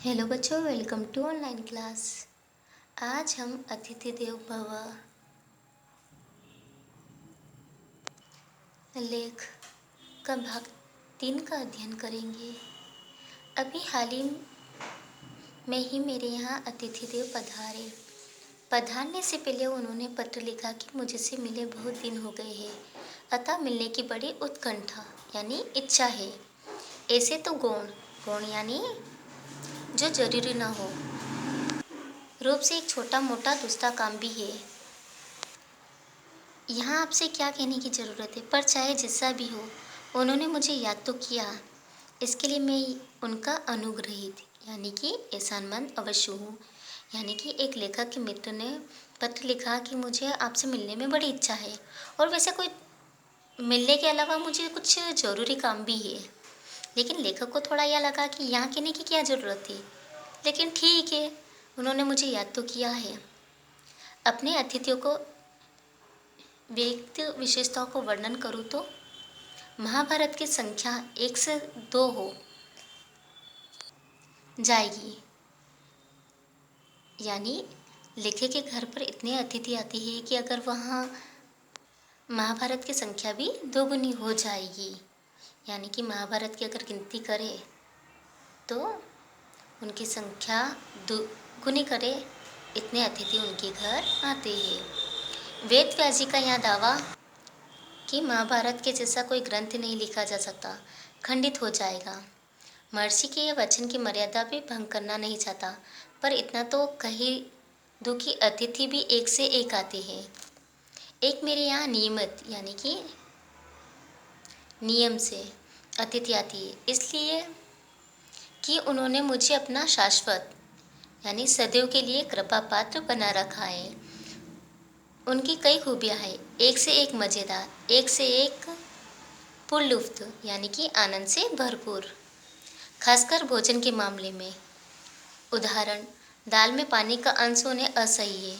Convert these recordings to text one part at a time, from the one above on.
Hello बच्चों, welcome to online class. आज हम अतिथि देवो भव लेख का भाग 3 का अध्ययन करेंगे। अभी हाल ही में ही मेरे यहाँ अतिथि देव पधारने से पहले उन्होंने पत्र लिखा कि मुझसे मिले बहुत दिन हो गए हैं, अतः मिलने की बड़ी उत्कंठा यानी इच्छा है। ऐसे तो गौण यानी जो जरूरी ना हो रूप से एक छोटा मोटा दूसरा काम भी है। यहाँ आपसे क्या कहने की ज़रूरत है, पर चाहे जैसा भी हो उन्होंने मुझे याद तो किया। इसके लिए मैं उनका अनुग्रहित यानी कि एहसानमंद अवश्य हूँ। यानी कि एक लेखक के मित्र ने पत्र लिखा कि मुझे आपसे मिलने में बड़ी इच्छा है, और वैसे कोई मिलने के अलावा मुझे कुछ ज़रूरी काम भी है। लेकिन लेखक को थोड़ा यह लगा कि यहाँ कहने की क्या ज़रूरत थी, लेकिन ठीक है, उन्होंने मुझे याद तो किया है। अपने अतिथियों को व्यक्ति विशेषताओं को वर्णन करूँ तो महाभारत की संख्या 1 से 2 हो जाएगी। यानी लेखक के घर पर इतने अतिथि आते हैं कि अगर वहाँ महाभारत की संख्या भी दोगुनी हो जाएगी। यानी कि महाभारत की अगर गिनती करें तो उनकी संख्या दुगुनी करे, इतने अतिथि उनके घर आते हैं। वेद व्यास जी का यह दावा कि महाभारत के जैसा कोई ग्रंथ नहीं लिखा जा सकता खंडित हो जाएगा। महर्षि के यह वचन की मर्यादा भी भंग करना नहीं चाहता, पर इतना तो कही दूँ कि अतिथि भी एक से एक आते हैं। एक मेरे यहाँ नियमित यानी कि नियम से अतिथि आती है, इसलिए कि उन्होंने मुझे अपना शाश्वत यानी सदैव के लिए कृपा पात्र बना रखा है। उनकी कई खूबियाँ हैं, एक से एक मज़ेदार, एक से एक पुरलुफ्त यानी कि आनंद से भरपूर। खासकर भोजन के मामले में उदाहरण, दाल में पानी का अंश होने असही है,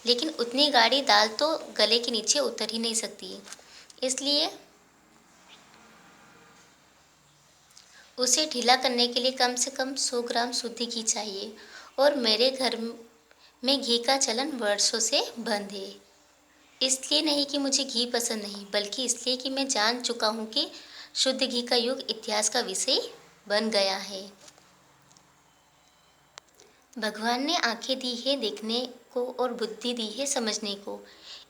लेकिन उतनी गाढ़ी दाल तो गले के नीचे उतर ही नहीं सकती, इसलिए उसे ढीला करने के लिए कम से कम 100 ग्राम शुद्ध घी चाहिए। और मेरे घर में घी का चलन वर्षों से बंद है। इसलिए नहीं कि मुझे घी पसंद नहीं, बल्कि इसलिए कि मैं जान चुका हूँ कि शुद्ध घी का युग इतिहास का विषय बन गया है। भगवान ने आंखें दी है देखने को और बुद्धि दी है समझने को।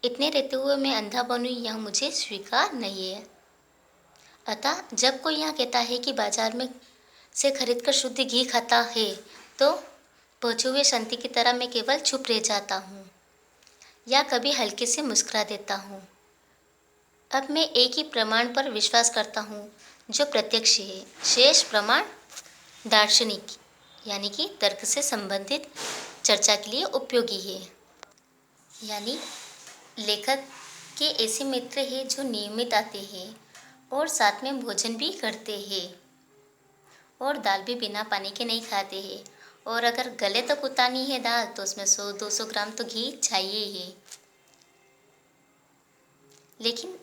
इतने रहते हुए मैं अंधा बनूं, यह मुझे स्वीकार नहीं है। अतः जब कोई यहाँ कहता है कि बाजार में से खरीद कर शुद्ध घी खाता है, तो पहुँचे हुए संत की तरह मैं केवल चुप रह जाता हूँ या कभी हल्के से मुस्कुरा देता हूँ। अब मैं एक ही प्रमाण पर विश्वास करता हूँ जो प्रत्यक्ष है। शेष प्रमाण दार्शनिक यानी कि तर्क से संबंधित चर्चा के लिए उपयोगी है। यानी लेखक के ऐसे मित्र हैं जो नियमित आते हैं और साथ में भोजन भी करते हैं, और दाल भी बिना पानी के नहीं खाते हैं, और अगर गले तक उतारनी है दाल तो उसमें 100-200 ग्राम तो घी चाहिए ही। लेकिन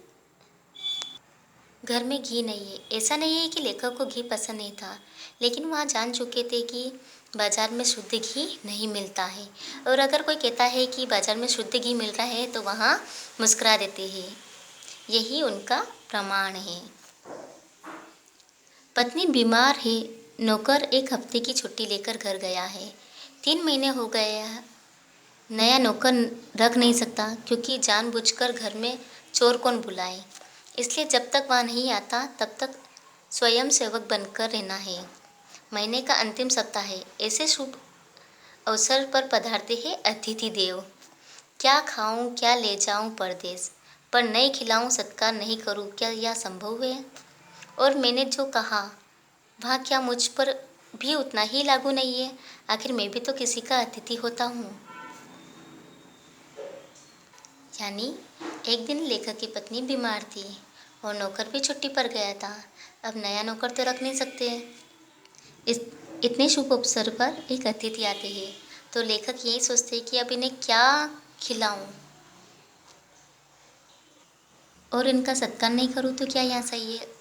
घर में घी नहीं है। ऐसा नहीं है कि लेखक को घी पसंद नहीं था, लेकिन वहाँ जान चुके थे कि बाज़ार में शुद्ध घी नहीं मिलता है, और अगर कोई कहता है कि बाज़ार में शुद्ध घी मिल रहा है तो वहाँ मुस्कुरा देते हैं। यही उनका प्रमाण है। पत्नी बीमार है, नौकर 1 हफ्ते की छुट्टी लेकर घर गया है। 3 महीने हो गए हैं, नया नौकर रख नहीं सकता क्योंकि जानबूझकर घर में चोर कौन बुलाए, इसलिए जब तक वह नहीं आता तब तक स्वयं सेवक बनकर रहना है। महीने का अंतिम सप्ताह है, ऐसे शुभ अवसर पर पधारते हैं अतिथि देव। क्या खाऊं, क्या ले जाऊं परदेश, पर नहीं खिलाऊं, सत्कार नहीं करूं, क्या यह संभव है? और मैंने जो कहा वह क्या मुझ पर भी उतना ही लागू नहीं है? आखिर मैं भी तो किसी का अतिथि होता हूँ। यानी एक दिन लेखक की पत्नी बीमार थी और नौकर भी छुट्टी पर गया था। अब नया नौकर तो रख नहीं सकते। इस इतने शुभ अवसर पर एक अतिथि आते हैं तो लेखक यही सोचते हैं कि अब इन्हें क्या खिलाऊं और इनका सत्कार नहीं करूं तो क्या यहाँ सही है?